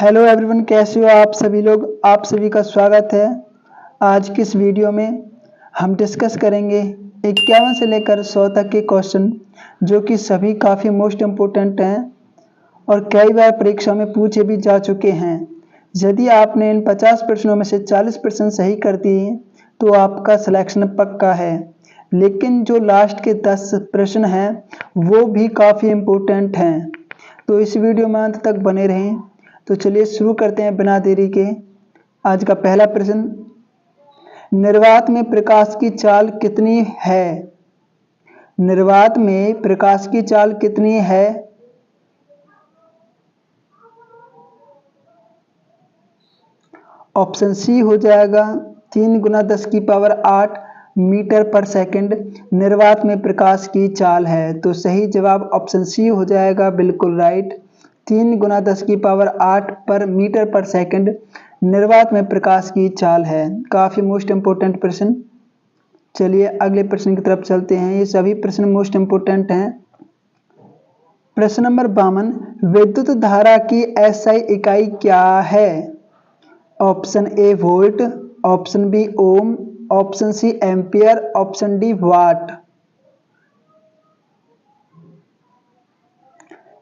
Hello everyone, कैसे हो आप सभी लोग। आप सभी का स्वागत है। आज की इस वीडियो में हम डिस्कस करेंगे 51 से लेकर 100 तक के क्वेश्चन जो कि सभी काफ़ी मोस्ट इम्पोर्टेंट हैं और कई बार परीक्षा में पूछे भी जा चुके हैं। यदि आपने इन 50 प्रश्नों में से 40% सही कर दिए तो आपका सिलेक्शन पक्का है, लेकिन जो लास्ट के 10 प्रश्न हैं वो भी काफ़ी इम्पोर्टेंट हैं। तो इस वीडियो में अंत तक बने रहें। तो चलिए शुरू करते हैं बिना देरी के। आज का पहला प्रश्न, निर्वात में प्रकाश की चाल कितनी है? निर्वात में प्रकाश की चाल कितनी है? ऑप्शन सी हो जाएगा 3 गुना 10 की पावर 8 मीटर पर सेकंड निर्वात में प्रकाश की चाल है। तो सही जवाब ऑप्शन सी हो जाएगा, बिल्कुल राइट। 3 गुना 10 की पावर 8 पर मीटर पर सेकंड निर्वात में प्रकाश की चाल है। काफ़ी मोस्ट इम्पोर्टेंट प्रश्न। चलिए अगले प्रश्न की तरफ चलते हैं। ये सभी प्रश्न मोस्ट इम्पोर्टेंट हैं। प्रश्न नंबर 52, विद्युत धारा की एसआई इकाई क्या है? Option A volt, option B ohm, option C ampere, option D watt.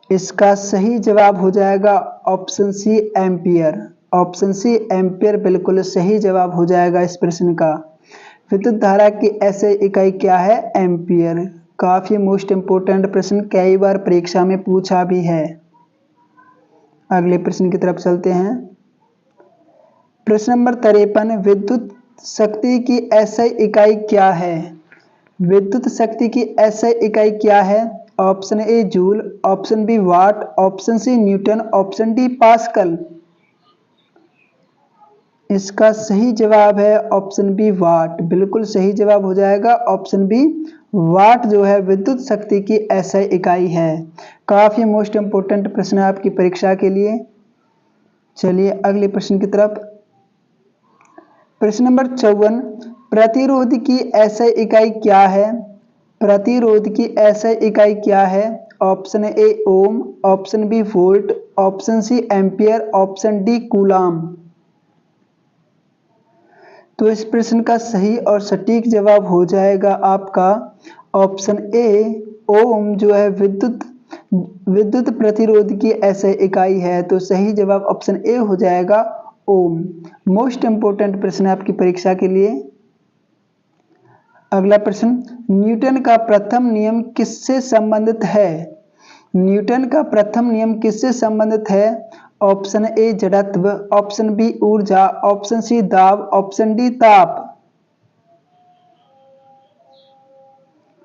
इसका सही जवाब हो जाएगा option C ampere. Option C ampere बिल्कुल सही जवाब हो जाएगा इस प्रश्न का। विद्युत धारा की एसआई इकाई क्या है? एम्पियर। काफी मोस्ट इंपोर्टेंट प्रश्न, कई बार परीक्षा में पूछा भी है। अगले प्रश्न की तरफ चलते हैं। प्रश्न नंबर 53, विद्युत शक्ति की एसआई इकाई क्या है? विद्युत शक्ति की एसआई इकाई क्या है? Option A joule, option B watt, option C newton, option D pascal. इसका सही जवाब है ऑप्शन बी वाट। बिल्कुल सही जवाब हो जाएगा ऑप्शन बी वाट जो है विद्युत शक्ति की एसआई इकाई है। काफी मोस्ट इंपोर्टेंट प्रश्न है आपकी परीक्षा के लिए। चलिए अगले प्रश्न की तरफ। प्रश्न नंबर 54, प्रतिरोध की एसआई इकाई क्या है? प्रतिरोध की एसआई इकाई क्या है? Option A ohm, option B volt, option C ampere, option D coulomb. तो इस प्रश्न का सही और सटीक जवाब हो जाएगा आपका ऑप्शन ए ओम जो है विद्युत प्रतिरोध की एसआई इकाई है। तो सही जवाब ऑप्शन ए हो जाएगा ओम। मोस्ट इंपोर्टेंट प्रश्न है आपकी परीक्षा के लिए। अगला प्रश्न, न्यूटन का प्रथम नियम किससे संबंधित है? न्यूटन का प्रथम नियम किससे संबंधित है? ऑप्शन ए जड़त्व, ऑप्शन बी ऊर्जा, ऑप्शन सी दाब, ऑप्शन डी ताप।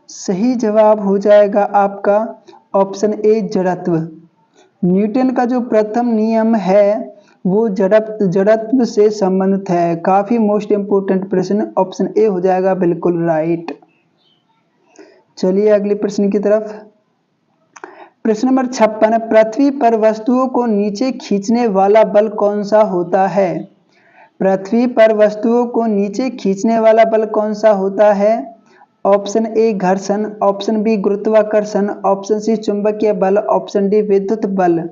सही जवाब हो जाएगा आपका ऑप्शन ए जड़त्व। न्यूटन का जो प्रथम नियम है वो जड़त्व से संबंधित है। काफी मोस्ट इंपोर्टेंट प्रश्न, ऑप्शन ए हो जाएगा बिल्कुल राइट। चलिए अगले प्रश्न की तरफ। प्रश्न नंबर 56, पृथ्वी पर वस्तुओं को नीचे खींचने वाला बल कौन सा होता है? पृथ्वी पर वस्तुओं को नीचे खींचने वाला बल कौन सा होता है? ऑप्शन ए घर्षण, ऑप्शन बी गुरुत्वाकर्षण, ऑप्शन सी चुंबकीय बल, ऑप्शन डी विद्युत बल।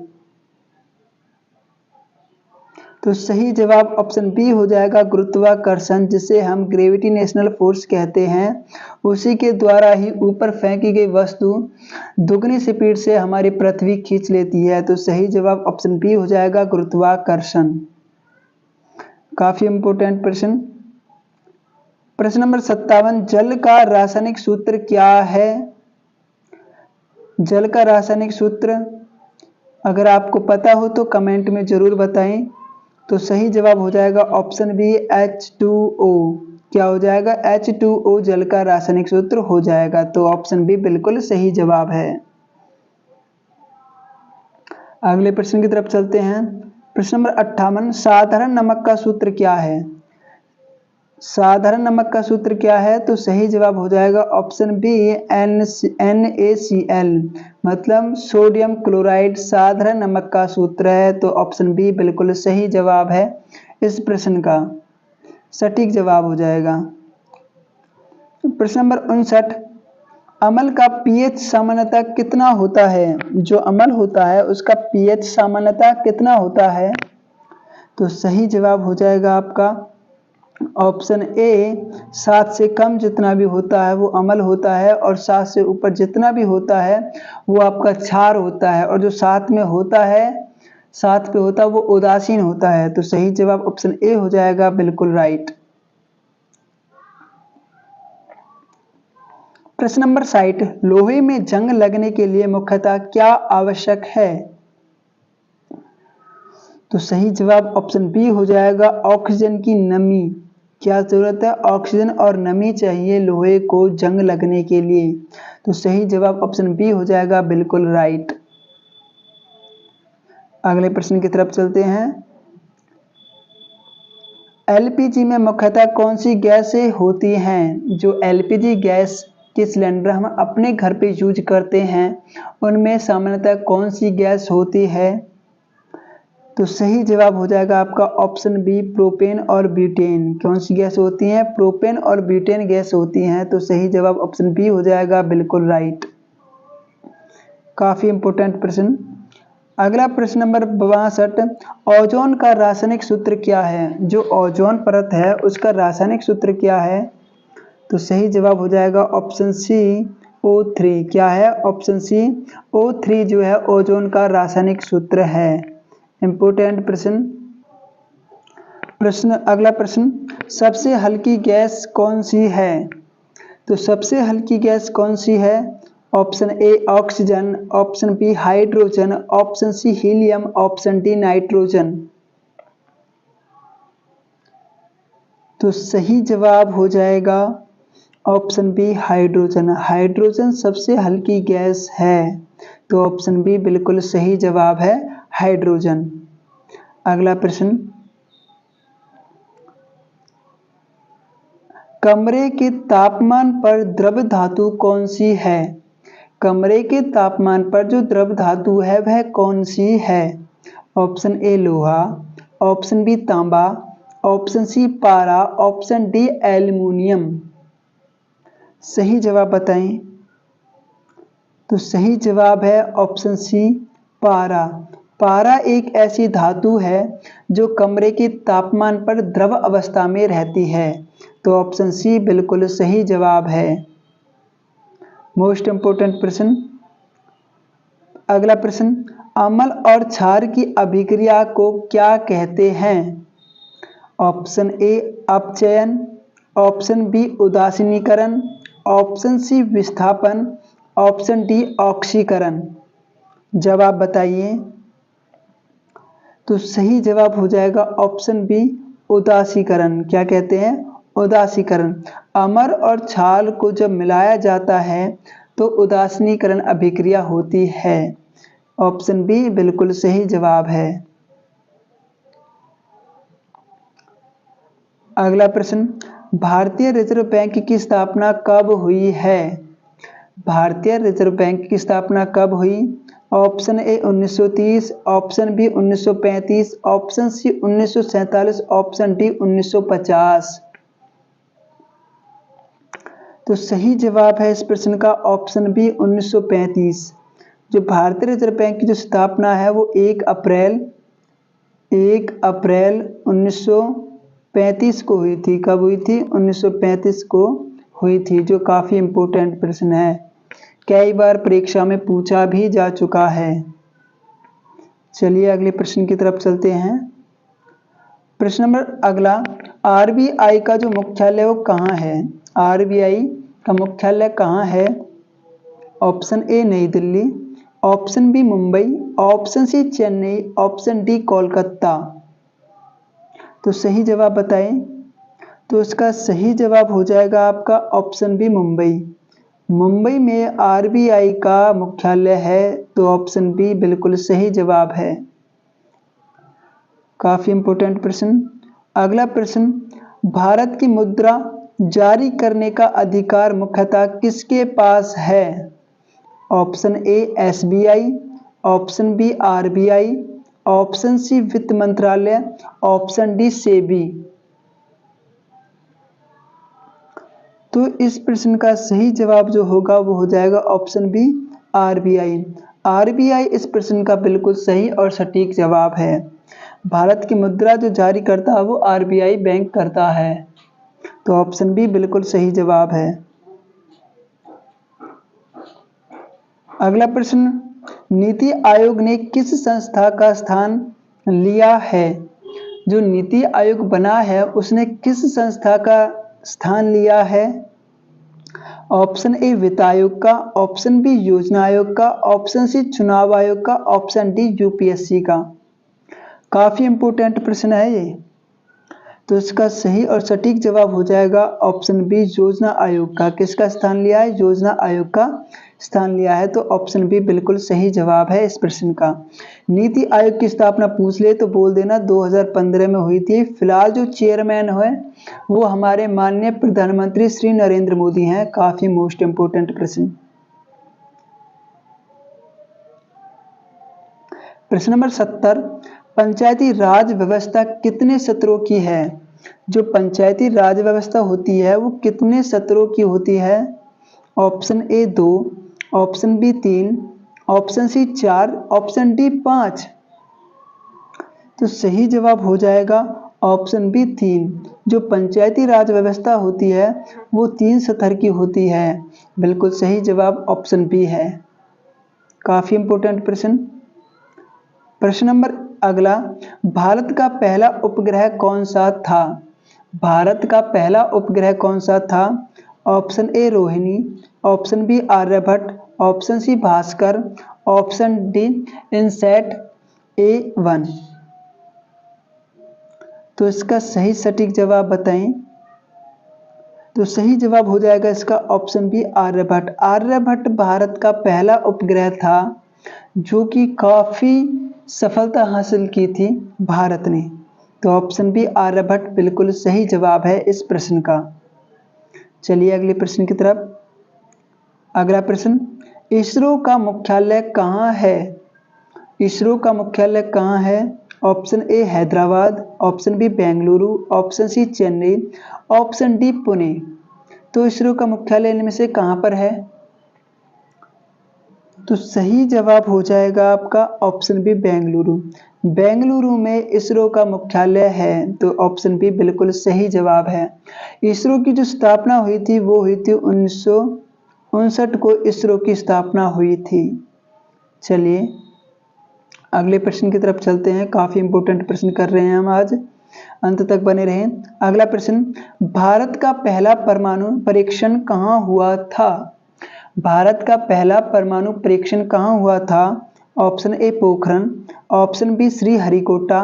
तो सही जवाब ऑप्शन बी हो जाएगा गुरुत्वाकर्षण, जिसे हम ग्रेविटेशनल फोर्स कहते हैं। उसी के द्वारा ही ऊपर फेंकी गई वस्तु दुगनी स्पीड से हमारी पृथ्वी खींच लेती है। तो सही जवाब ऑप्शन बी हो जाएगा गुरुत्वाकर्षण। काफी इंपोर्टेंट प्रश्न। प्रश्न नंबर 57, जल का रासायनिक सूत्र क्या है? जल का रासायनिक सूत्र अगर आपको पता हो तो कमेंट में जरूर बताएं। तो सही जवाब हो जाएगा ऑप्शन बी H2O। क्या हो जाएगा? H2O जल का रासायनिक सूत्र हो जाएगा। तो ऑप्शन बी बिल्कुल सही जवाब है। अगले प्रश्न की तरफ चलते हैं। प्रश्न नंबर 58, साधारण नमक का सूत्र क्या है? साधारण नमक का सूत्र क्या है? तो सही जवाब हो जाएगा ऑप्शन बी NaCl, मतलब सोडियम क्लोराइड साधारण नमक का सूत्र है। तो ऑप्शन बी बिल्कुल सही जवाब है इस प्रश्न का, सटीक जवाब हो जाएगा। प्रश्न नंबर 59, अम्ल का पीएच सामान्यतः कितना होता है? जो अम्ल होता है उसका पीएच सामान्यतः कितना होता है? तो सही जवाब हो जाएगा आपका ऑप्शन ए। 7 से कम जितना भी होता है वो अमल होता है, और 7 से ऊपर जितना भी होता है वो आपका क्षार होता है, और जो 7 में होता है, 7 पे होता है वो उदासीन होता है। तो सही जवाब ऑप्शन ए हो जाएगा, बिल्कुल राइट। प्रश्न नंबर 60, लोहे में जंग लगने के लिए मुख्यतः क्या आवश्यक है? तो सही जवाब ऑप्शन बी हो जाएगा, ऑक्सीजन की नमी। क्या जरूरत है? ऑक्सीजन और नमी चाहिए लोहे को जंग लगने के लिए। तो सही जवाब ऑप्शन बी हो जाएगा, बिल्कुल राइट। अगले प्रश्न की तरफ चलते हैं। एलपीजी में मुख्यतः कौन सी गैसें होती हैं? जो एलपीजी गैस के सिलेंडर हम अपने घर पे यूज करते हैं उनमें सामान्यतः कौन सी गैस होती है? तो सही जवाब हो जाएगा आपका ऑप्शन बी, प्रोपेन और ब्यूटेन। कौन सी गैस होती हैं? प्रोपेन और ब्यूटेन गैस होती हैं। तो सही जवाब ऑप्शन बी हो जाएगा, बिल्कुल राइट। काफी इंपॉर्टेंट प्रश्न। अगला प्रश्न नंबर 62, ओजोन का रासायनिक सूत्र क्या है? जो ओजोन परत है उसका रासायनिक सूत्र क्या है? तो सही जवाब हो जाएगा ऑप्शन सी, O3। क्या है? ऑप्शन सी, O3 जो है ओजोन का रासायनिक सूत्र है। इंपोर्टेंट प्रश्न। अगला प्रश्न, सबसे हल्की गैस कौन सी है? तो सबसे हल्की गैस कौन सी है? Option A oxygen, option B hydrogen, option C helium, option D nitrogen. तो सही जवाब हो जाएगा ऑप्शन बी, हाइड्रोजन। हाइड्रोजन सबसे हल्की गैस है। तो ऑप्शन बी बिल्कुल सही जवाब है, हाइड्रोजन। अगला प्रश्न, कमरे के तापमान पर द्रव धातु कौन सी है? कमरे के तापमान पर जो द्रव धातु है वह कौन सी है? ऑप्शन ए लोहा, ऑप्शन बी तांबा, ऑप्शन सी पारा, ऑप्शन डी एल्युमिनियम। सही जवाब बताएं। तो सही जवाब है ऑप्शन सी, पारा। पारा एक ऐसी धातु है जो कमरे के तापमान पर द्रव अवस्था में रहती है। तो ऑप्शन सी बिल्कुल सही जवाब है। मोस्ट इंपोर्टेंट प्रश्न। अगला प्रश्न, अम्ल और क्षार की अभिक्रिया को क्या कहते हैं? ऑप्शन ए अपचयन, ऑप्शन बी उदासीनीकरण, ऑप्शन सी विस्थापन, ऑप्शन डी ऑक्सीकरण। जवाब बताइए। तो सही जवाब हो जाएगा ऑप्शन बी, उदासीकरण। क्या कहते हैं? उदासीकरण। अमर और क्षार को जब मिलाया जाता है तो उदासीनीकरण अभिक्रिया होती है। ऑप्शन बी बिल्कुल सही जवाब है। अगला प्रश्न, भारतीय रिजर्व बैंक की स्थापना कब हुई है? भारतीय रिजर्व बैंक की स्थापना कब हुई? Option A 1930, option B 1935, option C 1947, option D 1950। तो सही जवाब है इस प्रश्न का ऑप्शन बी 1935। जो भारतीय रिजर्व बैंक की जो स्थापना है वो 1 अप्रैल 1935 को हुई थी। कब हुई थी? 1935 को हुई थी। जो काफी इंपोर्टेंट प्रश्न है, कई बार परीक्षा में पूछा भी जा चुका है। चलिए अगले प्रश्न की तरफ चलते हैं। प्रश्न नंबर अगला, आरबीआई का जो मुख्यालय वो कहाँ है? आरबीआई का मुख्यालय कहाँ है? Option A Nai Delhi, option B Mumbai, option C Chennai, option D Kolkata. तो सही जवाब बताएं। तो इसका सही जवाब हो जाएगा आपका ऑप्शन बी मुंबई। मुंबई में आरबीआई का मुख्यालय है। तो ऑप्शन बी बिल्कुल सही जवाब है। काफी इंपोर्टेंट प्रश्न। अगला प्रश्न, भारत की मुद्रा जारी करने का अधिकार मुख्यतः किसके पास है? Option A SBI, option B RBI, option C वित्त मंत्रालय, ऑप्शन डी सेबी। तो इस प्रश्न का सही जवाब जो होगा वो हो जाएगा ऑप्शन बी आरबीआई। आरबीआई इस प्रश्न का बिल्कुल सही और सटीक जवाब है। भारत की मुद्रा जो जारी करता है वो आरबीआई बैंक करता है। तो ऑप्शन बी बिल्कुल सही जवाब है। अगला प्रश्न, नीति आयोग ने किस संस्था का स्थान लिया है? जो नीति आयोग बना है उसने किस संस्था का स्थान लिया है? ऑप्शन ए वित्त आयोग का, ऑप्शन बी योजना आयोग का, ऑप्शन सी चुनाव आयोग का, ऑप्शन डी यूपीएससी का। काफी इंपोर्टेंट प्रश्न है ये। तो इसका सही और सटीक जवाब हो जाएगा ऑप्शन बी योजना आयोग का। किसका स्थान लिया है? योजना आयोग का स्थान लिया है। तो ऑप्शन बी बिल्कुल सही जवाब है इस प्रश्न का। नीति आयोग की स्थापना पूछ ले तो बोल देना 2015 में हुई थी। फिलहाल जो चेयरमैन है वो हमारे माननीय प्रधानमंत्री श्री नरेंद्र मोदी हैं। काफी मोस्ट इंपोर्टेंट प्रश्न। प्रश्न नंबर 70, पंचायती राज व्यवस्था कितने सत्रों की है? जो पंचायती राज व्यवस्था होती है वो कितने सत्रों की होती है? Option A 2, option B 3, option C 4, option D 5। तो सही जवाब हो जाएगा ऑप्शन बी 3। जो पंचायती राज व्यवस्था होती है वो 3 सत्र की होती है। बिल्कुल सही जवाब ऑप्शन बी है। काफी इंपोर्टेंट प्रश्न। प्रश्न नंबर अगला, भारत का पहला उपग्रह कौन सा था? भारत का पहला उपग्रह कौन सा था? Option A Rohini, option B Aryabhatta, option C Bhaskar, option D INSAT A1। तो इसका सही सटीक जवाब बताएं। तो सही जवाब हो जाएगा इसका ऑप्शन बी आर्यभट्ट। आर्यभट्ट भारत का पहला उपग्रह था जो कि काफी सफलता हासिल की थी भारत ने। तो ऑप्शन बी आर्यभट्ट बिल्कुल सही जवाब है इस प्रश्न का। चलिए अगले प्रश्न की तरफ। अगला प्रश्न, इसरो का मुख्यालय कहाँ है? इसरो का मुख्यालय कहाँ है? Option A Hyderabad, option B Bengaluru, option C Chennai, option D Pune. तो इसरो का मुख्यालय इनमें से कहाँ पर है? तो सही जवाब हो जाएगा आपका ऑप्शन बी बेंगलुरु। बेंगलुरु में इसरो का मुख्यालय है। तो ऑप्शन बी बिल्कुल सही जवाब है। इसरो की जो स्थापना हुई थी वो हुई थी 1959 को इसरो की स्थापना हुई थी। चलिए अगले प्रश्न की तरफ चलते हैं। काफी इंपोर्टेंट प्रश्न कर रहे हैं हम आज, अंत तक बने रहें। अगला प्रश्न, भारत का पहला परमाणु परीक्षण कहाँ हुआ था? भारत का पहला परमाणु परीक्षण कहाँ हुआ था? Option A Pokhran, option B Sriharikota,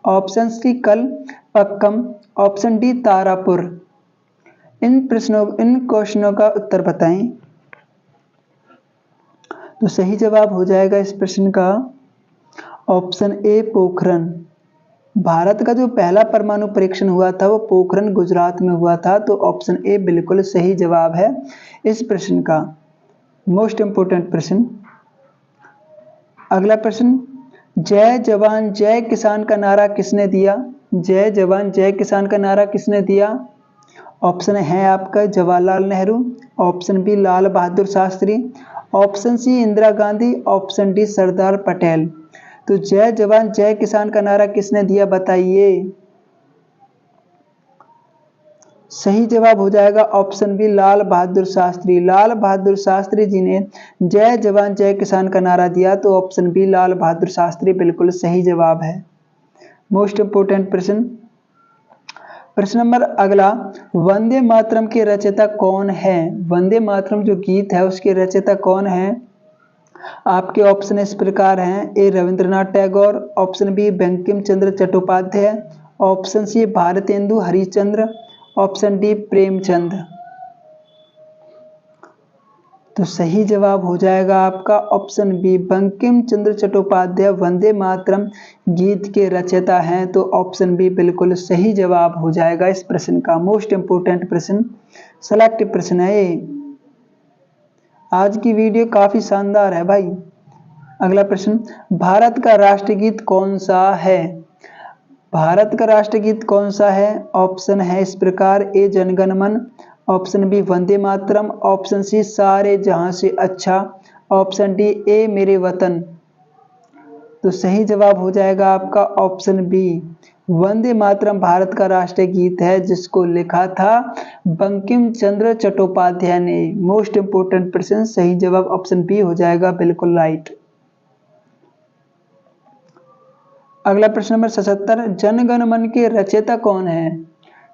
option C Kalpakkam, option D Tarapur. इन क्वेश्चनों का उत्तर बताएं। तो सही जवाब हो जाएगा इस प्रश्न का ऑप्शन ए पोखरण। भारत का जो पहला परमाणु परीक्षण हुआ था वो पोखरण गुजरात में हुआ था। तो ऑप्शन ए बिल्कुल सही जवाब है इस प्रश्न का। मोस्ट इंपोर्टेंट प्रश्न। अगला प्रश्न, जय जवान जय किसान का नारा किसने दिया? जय जवान जय किसान का नारा किसने दिया? ऑप्शन है आपका Jawaharlal Nehru, option B Lal Bahadur Shastri, option C Indira Gandhi, option D Sardar Patel. तो जय जवान जय किसान का नारा किसने दिया बताइए? सही जवाब हो जाएगा ऑप्शन बी लाल बहादुर शास्त्री। लाल बहादुर शास्त्री जी ने जय जवान जय किसान का नारा दिया। तो ऑप्शन बी लाल बहादुर शास्त्री बिल्कुल सही जवाब है। मोस्ट इंपोर्टेंट प्रश्न। प्रश्न नंबर अगला, वंदे मातरम के रचयिता कौन है? वंदे मातरम जो गीत है उसके रचयिता कौन है? आपके ऑप्शन इस प्रकार हैं। A Rabindranath Tagore, option B Bankim Chandra Chattopadhyay, option C Bharatendu Harishchandra, option D Premchand. तो सही जवाब हो जाएगा आपका ऑप्शन बी बंकिम चंद्र चट्टोपाध्याय वंदे मातरम गीत के रचयिता हैं। तो ऑप्शन बी बिल्कुल सही जवाब हो जाएगा इस प्रश्न का। मोस्ट इंपोर्टेंट प्रश्न, सेलेक्टिव प्रश्न है ये। आज की वीडियो काफी शानदार है भाई। अगला प्रश्न, भारत का राष्ट्रगीत कौन सा है? भारत का राष्ट्रगीत कौन सा है? ऑप्शन है इस प्रकार। ए जनगण मन, option B Vande Mataram, option C सारे जहां से अच्छा, ऑप्शन डी ए मेरे वतन। तो सही जवाब हो जाएगा आपका ऑप्शन बी। वंदे मातरम भारत का राष्ट्रीय गीत है जिसको लिखा था बंकिम चंद्र चट्टोपाध्याय ने। मोस्ट इंपोर्टेंट प्रश्न, सही जवाब ऑप्शन बी हो जाएगा, बिल्कुल राइट। अगला प्रश्न नंबर 77, जनगण मन के रचयिता कौन है?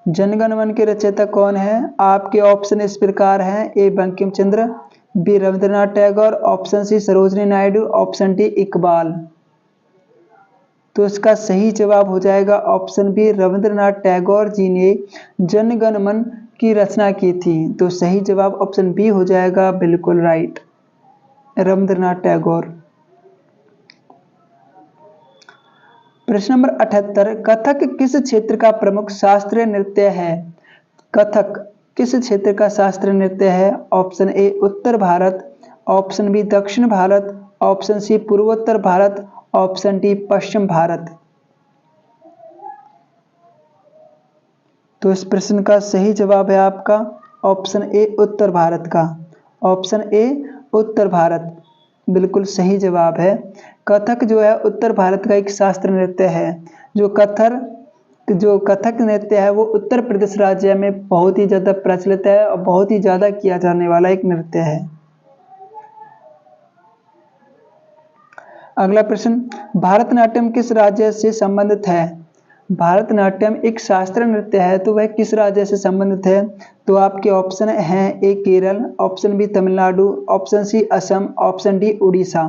जनगण मन के रचयिता कौन है? आपके ऑप्शन इस प्रकार हैं, A Bankim Chandra, B Rabindranath Tagore, option C Sarojini Naidu, option D Iqbal. तो इसका सही जवाब हो जाएगा ऑप्शन बी, रविंद्रनाथ टैगोर जी ने जनगण मन की रचना की थी। तो सही जवाब ऑप्शन बी हो जाएगा, बिल्कुल राइट, रविंद्रनाथ टैगोर। प्रश्न नंबर 78, कथक किस क्षेत्र का प्रमुख शास्त्रीय नृत्य है? कथक किस क्षेत्र का शास्त्रीय नृत्य है? ऑप्शन ए उत्तर भारत, ऑप्शन बी दक्षिण भारत, ऑप्शन सी पूर्वोत्तर भारत, ऑप्शन डी पश्चिम भारत। तो इस प्रश्न का सही जवाब है आपका ऑप्शन ए उत्तर भारत का। ऑप्शन ए उत्तर भारत बिल्कुल सही जवाब है। कथक जो है उत्तर भारत का एक शास्त्रीय नृत्य है। जो कथक नृत्य है वो उत्तर प्रदेश राज्य में बहुत ही ज्यादा प्रचलित है और बहुत ही ज्यादा किया जाने वाला एक नृत्य है। अगला प्रश्न, भारतनाट्यम किस राज्य से संबंधित है? भारतनाट्यम एक शास्त्रीय नृत्य है तो वह किस राज्य से संबंधित है? तो आपके ऑप्शन हैं, A Kerala, option B Tamil Nadu, option C Assam, option D Orissa.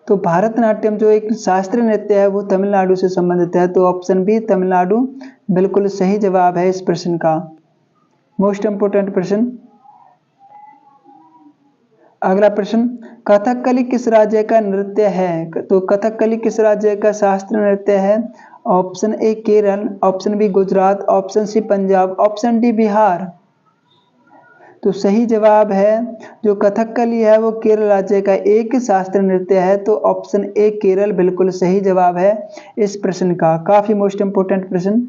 तो भारतनाट्यम जो एक शास्त्रीय नृत्य है वो तमिलनाडु से संबंधित है, तो ऑप्शन बी तमिलनाडु बिल्कुल सही जवाब है इस प्रश्न का। मोस्ट इंपोर्टेंट प्रश्न। अगला प्रश्न, कथकली किस राज्य का नृत्य है? तो कथकली किस राज्य का शास्त्रीय नृत्य है? Option A Kerala, option B Gujarat, option C Punjab, option D Bihar. तो सही जवाब है जो कथकली है वो केरल राज्य का एक शास्त्रीय नृत्य है, तो ऑप्शन ए केरल बिल्कुल सही जवाब है इस प्रश्न का। काफी मोस्ट इंपोर्टेंट प्रश्न,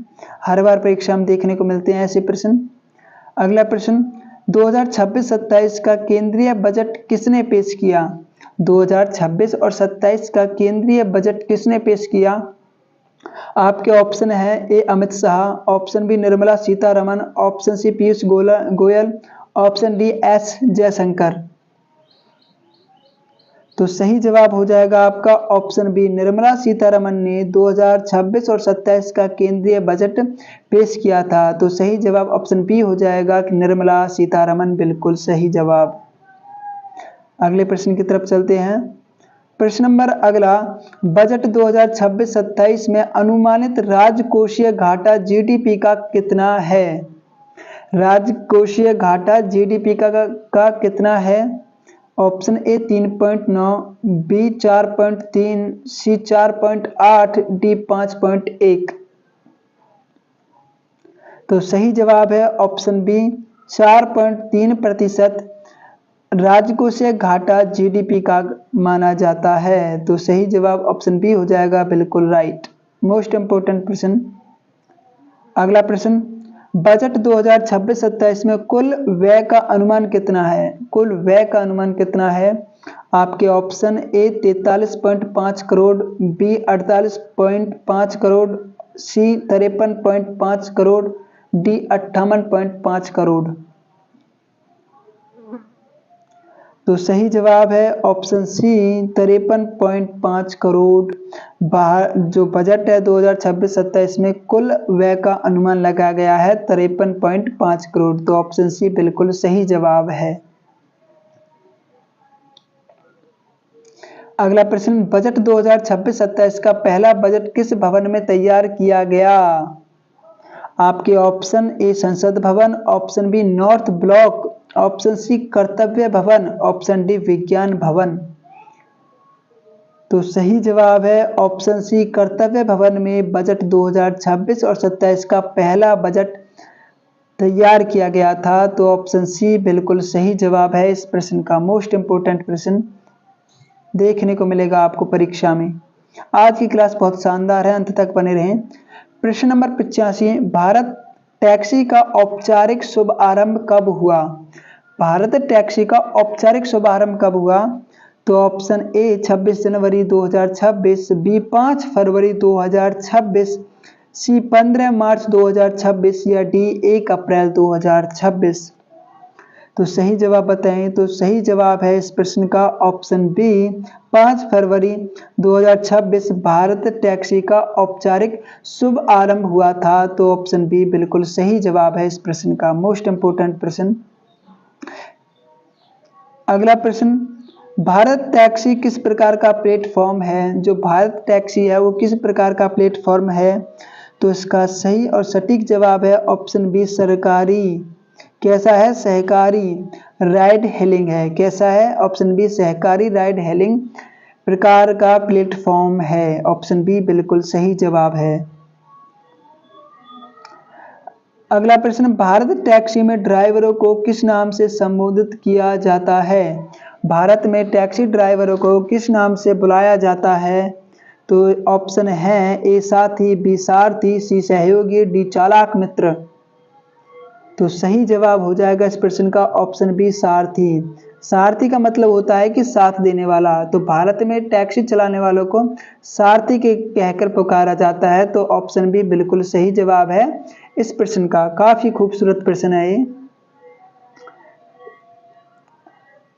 हर बार परीक्षा में देखने को मिलते हैं ऐसे प्रश्न। अगला प्रश्न, 2026-27 का केंद्रीय बजट किसने पेश किया? 2026 और 27 का केंद्रीय बजट किसने पेश किया? आपके ऑप्शन है, A Amit Shah, option B Nirmala Sitharaman, option C Piyush Goyal, option D S Jaishankar. तो सही जवाब हो जाएगा आपका ऑप्शन बी, निर्मला सीतारमण ने 2026 और 27 का केंद्रीय बजट पेश किया था। तो सही जवाब ऑप्शन बी हो जाएगा कि निर्मला सीतारमण बिल्कुल सही जवाब। अगले प्रश्न की तरफ चलते हैं। प्रश्न नंबर अगला, बजट 2026-27 में अनुमानित राजकोषीय घाटा जीडीपी का कितना है? राजकोषीय घाटा जीडीपी का कितना है? Option A 3.9, B 4.3, C 4.8, D 5.1। तो सही जवाब है ऑप्शन बी, 4.3% राजकोषीय घाटा जीडीपी का माना जाता है। तो सही जवाब ऑप्शन बी हो जाएगा, बिल्कुल राइट। मोस्ट इंपोर्टेंट प्रश्न। अगला प्रश्न, बजट 2026-27 में कुल व्यय का अनुमान कितना है? कुल व्यय का अनुमान कितना है? आपके option A 43.5 crore, B 48.5 crore, C 53.5 crore, D 58.5 crore. तो सही जवाब है ऑप्शन सी 53.5 करोड़। जो बजट है 2026-27 में कुल व्यय का अनुमान लगाया गया है 53.5 करोड़। तो ऑप्शन सी बिल्कुल सही जवाब है। अगला प्रश्न, बजट 2026-27 का पहला बजट किस भवन में तैयार किया गया? आपके option A Sansad Bhavan, option B north block, option C Kartavya Bhavan, option D विज्ञान भवन। तो सही जवाब है ऑप्शन सी कर्तव्य भवन में बजट 2026 और 27 का पहला बजट तैयार किया गया था। तो ऑप्शन सी बिल्कुल सही जवाब है इस प्रश्न का। मोस्ट इंपोर्टेंट प्रश्न देखने को मिलेगा आपको परीक्षा में। आज की क्लास बहुत शानदार है, अंत तक बने रहें। प्रश्न नंबर 85, भारत टैक्सी का औपचारिक शुभारंभ कब हुआ? भारत टैक्सी का औपचारिक शुभारंभ कब हुआ? तो ऑप्शन ए 26 जनवरी 2026, बी 5 फरवरी 2026, सी 15 मार्च 2026 या डी 1 अप्रैल 2026। तो सही जवाब बताएं। तो सही जवाब है इस प्रश्न का ऑप्शन बी 5 फरवरी 2026 भारत टैक्सी का औपचारिक शुभ आरंभ हुआ था। तो ऑप्शन बी बिल्कुल सही जवाब है इस प्रश्न का। मोस्ट इंपोर्टेंट प्रश्न। अगला प्रश्न, भारत टैक्सी किस प्रकार का प्लेटफॉर्म है? जो भारत टैक्सी है वो किस प्रकार का प्लेटफॉर्म है? तो इसका सही और सटीक जवाब है ऑप्शन बी सरकारी। कैसा है? सहकारी राइड हेलिंग है। कैसा है? ऑप्शन बी सहकारी राइड हेलिंग प्रकार का प्लेटफॉर्म है। ऑप्शन बी बिल्कुल सही जवाब है। अगला प्रश्न, भारत टैक्सी में ड्राइवरों को किस नाम से संबोधित किया जाता है? भारत में टैक्सी ड्राइवरों को किस नाम से बुलाया जाता है? तो ऑप्शन है ए साथी, बी सारथी, सी सहयोगी, डी चालक मित्र। तो सही जवाब हो जाएगा इस प्रश्न का ऑप्शन बी सारथी। सारथी का मतलब होता है कि साथ देने वाला। तो भारत में टैक्सी चलाने वालों को सारथी के कहकर पुकारा जाता है। तो ऑप्शन बी बिल्कुल सही जवाब है इस प्रश्न का। काफी खूबसूरत प्रश्न है ये।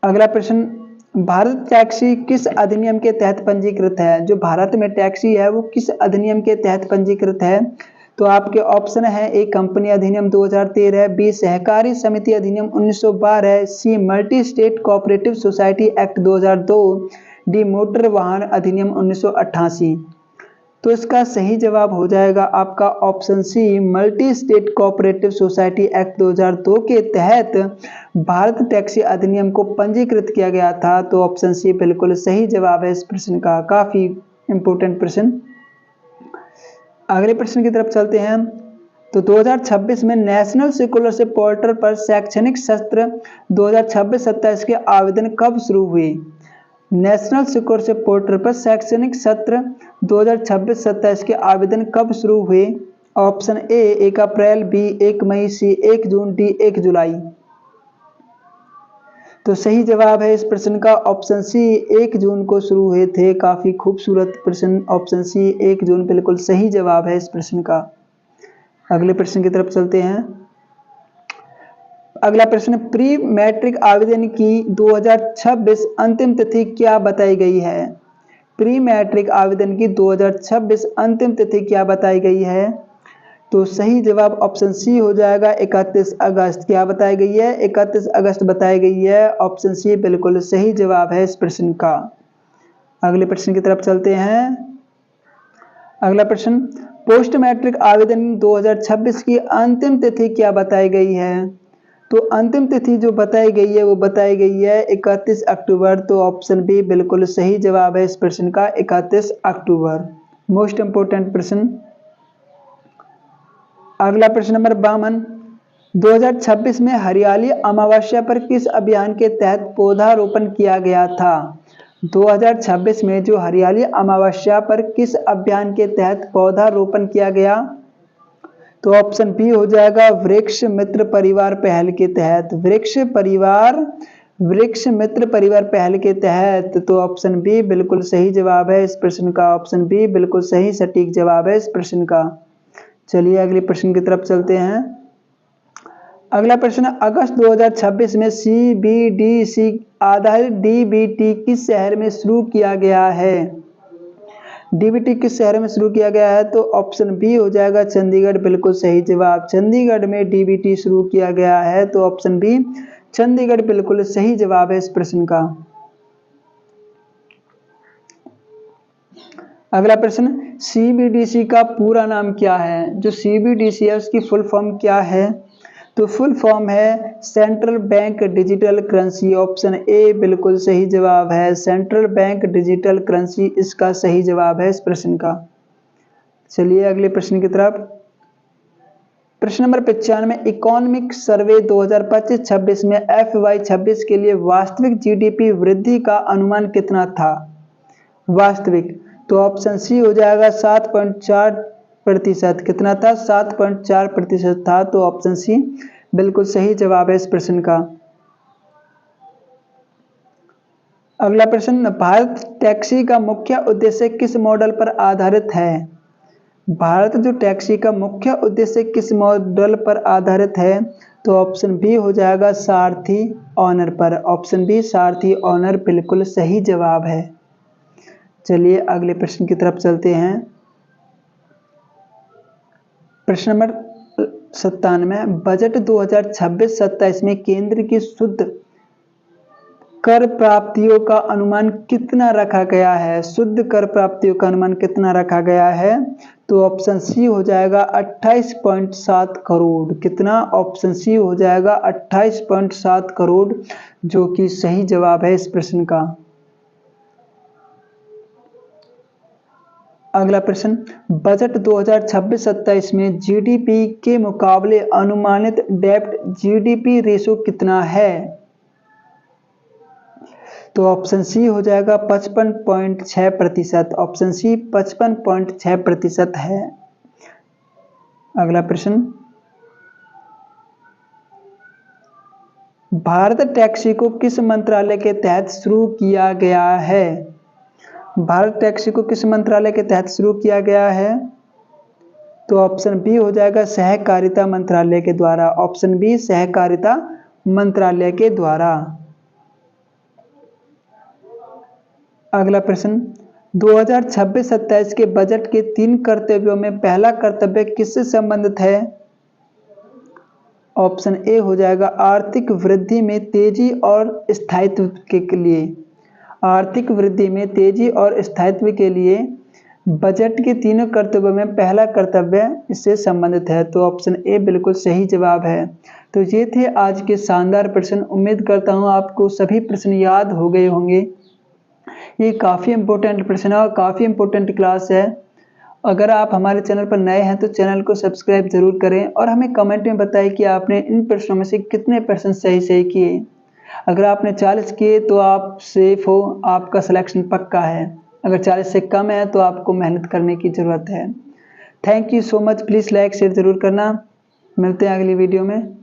अगला प्रश्न, भारत टैक्सी किस अधिनियम के तहत पंजीकृत है? जो भारत में टैक्सी है वो किस अधिनियम के तहत पंजीकृत है? तो आपके ऑप्शन है ए कंपनी अधिनियम 2013, बी सहकारी समिति अधिनियम 1912, C multi state cooperative society act 2002, D motor वाहन अधिनियम 1988। तो इसका सही जवाब हो जाएगा आपका option C multi state cooperative society act 2002 के तहत भारत टैक्सी अधिनियम को पंजीकृत किया गया था। तो ऑप्शन सी बिल्कुल सही जवाब है इस प्रश्न का। काफी इंपोर्टेंट प्रश्न। अगले प्रश्न की तरफ चलते हैं। तो 2026 में नेशनल स्कॉलरशिप पोर्टल पर शैक्षणिक सत्र 2026-27 के आवेदन कब शुरू हुए? नेशनल स्कॉलरशिप पोर्टल पर शैक्षणिक सत्र 2026-27 के आवेदन कब शुरू हुए? ऑप्शन ए 1 अप्रैल, बी 1 मई, सी 1 जून, डी 1 जुलाई। तो सही जवाब है इस प्रश्न का ऑप्शन सी 1 जून को शुरू हुए थे। काफी खूबसूरत प्रश्न। ऑप्शन सी 1 जून बिल्कुल सही जवाब है इस प्रश्न का। अगले प्रश्न की तरफ चलते हैं। अगला प्रश्न, प्री मैट्रिक आवेदन की 2026 अंतिम तिथि क्या बताई गई है? प्री मैट्रिक आवेदन की 2026 अंतिम तिथि क्या बताई गई है? तो सही जवाब ऑप्शन सी हो जाएगा 31 अगस्त। क्या बताई गई है? 31 अगस्त बताई गई है। ऑप्शन सी बिल्कुल सही जवाब है इस प्रश्न का। अगले प्रश्न की तरफ चलते हैं। अगला प्रश्न, पोस्ट मैट्रिक आवेदन 2026 की अंतिम तिथि क्या बताई गई है? तो अंतिम तिथि जो बताई गई है वो बताई गई है 31 अक्टूबर। तो ऑप्शन बी बिल्कुल सही जवाब है इस प्रश्न का 31 अक्टूबर। मोस्ट इंपोर्टेंट प्रश्न। अगला प्रश्न नंबर 52, 2026 में हरियाली अमावस्या पर किस अभियान के तहत पौधारोपण किया गया था? 2026 में जो हरियाली अमावस्या पर किस अभियान के तहत पौधारोपण किया गया? तो ऑप्शन बी हो जाएगा वृक्ष मित्र परिवार पहल के तहत। वृक्ष मित्र परिवार पहल के तहत। तो ऑप्शन बी बिल्कुल सही जवाब है इस प्रश्न का। ऑप्शन बी बिल्कुल सही सटीक जवाब है इस प्रश्न का। चलिए अगले प्रश्न की तरफ चलते हैं। अगला प्रश्न, अगस्त 2026 में CBDC आधारित DBT किस शहर में शुरू किया गया है? DBT किस शहर में शुरू किया गया है? तो ऑप्शन बी हो जाएगा चंडीगढ़। बिल्कुल सही जवाब। चंडीगढ़ में DBT शुरू किया गया है। तो ऑप्शन बी चंडीगढ़ बिल्कुल सही जवाब है इस प्रश्न का। अगला प्रश्न, CBDC का पूरा नाम क्या है? जो CBDC है उसकी फुल फॉर्म क्या है? तो फुल फॉर्म है central bank digital currency. Option A बिल्कुल सही जवाब है। सेंट्रल बैंक डिजिटल करेंसी इसका सही जवाब है इस प्रश्न का। चलिए अगले प्रश्न की तरफ। प्रश्न नंबर 95, इकोनॉमिक सर्वे 2025-26 में FY 26 के लिए वास्तविक GDP वृद्धि का अनुमान कितना था? वास्तविक। तो ऑप्शन सी हो जाएगा 7.4%। कितना था? 7.4% था। तो ऑप्शन सी बिल्कुल सही जवाब है इस प्रश्न का। अगला प्रश्न, भारत टैक्सी का मुख्य उद्देश्य किस मॉडल पर आधारित है? भारत जो टैक्सी का मुख्य उद्देश्य किस मॉडल पर आधारित है? तो ऑप्शन बी हो जाएगा सारथी ऑनर पर। ऑप्शन बी सारथी ऑनर बिल्कुल सही जवाब है। चलिए अगले प्रश्न की तरफ चलते हैं। प्रश्न नंबर 97, बजट 2026-27 में केंद्र की शुद्ध कर प्राप्तियों का अनुमान कितना रखा गया है? शुद्ध कर प्राप्तियों का अनुमान कितना रखा गया है? तो ऑप्शन सी हो जाएगा 28.7 करोड़। कितना? ऑप्शन सी हो जाएगा 28.7 करोड़, जो कि सही जवाब है इस प्रश्न का। अगला प्रश्न, बजट 2026-27 में जीडीपी के मुकाबले अनुमानित डेब्ट जीडीपी रेशो कितना है? तो ऑप्शन सी हो जाएगा 55.6%। ऑप्शन सी 55.6% है। अगला प्रश्न, भारत टैक्सी को किस मंत्रालय के तहत शुरू किया गया है? भारत टैक्सी को किस मंत्रालय के तहत शुरू किया गया है? तो ऑप्शन बी हो जाएगा सहकारिता मंत्रालय के द्वारा। ऑप्शन बी सहकारिता मंत्रालय के द्वारा। अगला प्रश्न, 2026-27 के बजट के 3 कर्तव्यों में पहला कर्तव्य किससे संबंधित है? ऑप्शन ए हो जाएगा आर्थिक वृद्धि में तेजी और स्थायित्व के लिए। आर्थिक वृद्धि में तेजी और स्थायित्व के लिए बजट के तीनों कर्तव्यों में पहला कर्तव्य इससे संबंधित है। तो ऑप्शन ए बिल्कुल सही जवाब है। तो ये थे आज के शानदार प्रश्न। उम्मीद करता हूँ आपको सभी प्रश्न याद हो गए होंगे। ये काफ़ी इम्पोर्टेंट प्रश्न है और काफ़ी इम्पोर्टेंट क्लास है। अगर आप हमारे चैनल पर नए हैं तो चैनल को सब्सक्राइब जरूर करें और हमें कमेंट में बताएं कि आपने इन प्रश्नों में से कितने प्रश्न सही किए। अगर आपने 40 किए तो आप सेफ हो, आपका सिलेक्शन पक्का है। अगर 40 से कम है तो आपको मेहनत करने की ज़रूरत है। Thank you so much. Please like share ज़रूर करना। मिलते हैं अगली वीडियो में।